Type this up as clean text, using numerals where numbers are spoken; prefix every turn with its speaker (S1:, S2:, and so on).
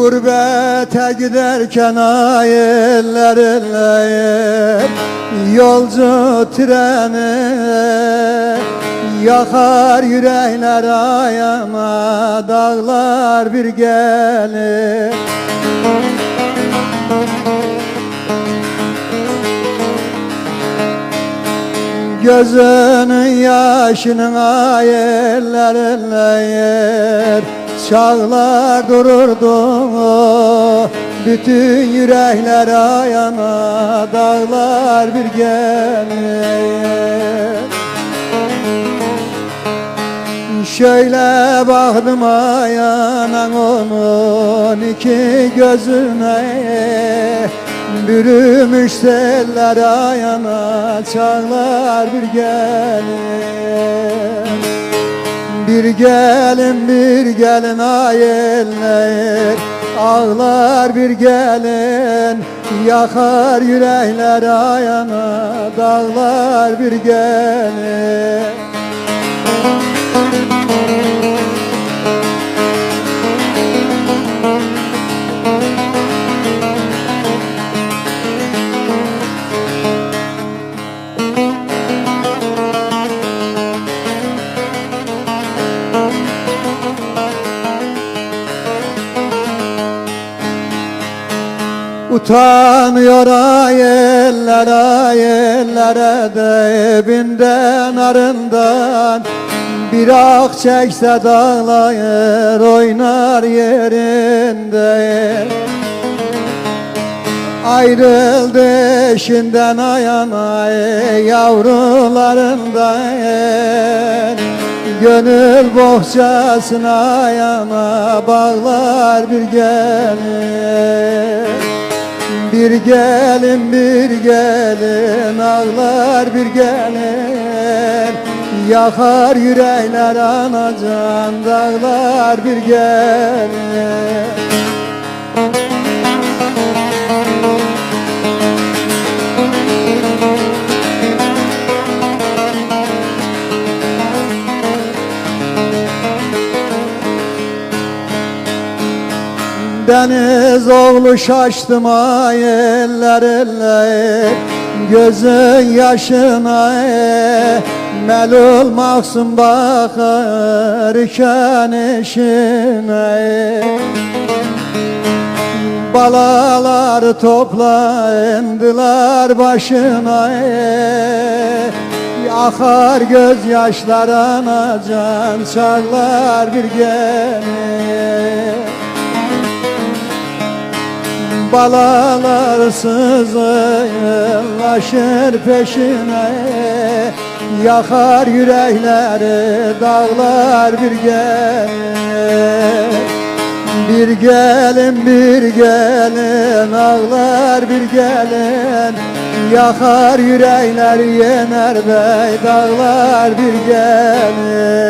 S1: Gurbete giderken eller eller yolcu treni yakar yürekler ayağıma, dağlar bir gelir. Gözünün yaşının eller eller çağlar dururdu, bütün yürekler ayağına, dağlar bir gelir. Şöyle baktım ayağına onun iki gözüne, bürümüş seller ayağına, çağlar bir gelir. Bir gelin ayeller ağlar bir gelin, yakar yürekler ayağına, dağlar bir gelin. Utanıyor ayellere de evinden arından, bir ah çekse dağlar oynar yerinde. Ayrıldı eşinden ayana yavrularından, gönül bohçasına ayana, bağlar bir gelin. Bir gelin ağlar bir gelin, yakar yürekler anacan, dağlar bir gelin. Deniz oğlu şaştım eller eller gözün yaşına, melul mahzun bakarken eşine. Balalar toplandılar başına, akar gözyaşlar anacan, çağlar bir gelir. Balalar sızılaşır peşine, yakar yürekleri, dağlar bir gelir. Bir gelin ağlar bir gelin, yakar yürekler yener bey, dağlar bir gelir.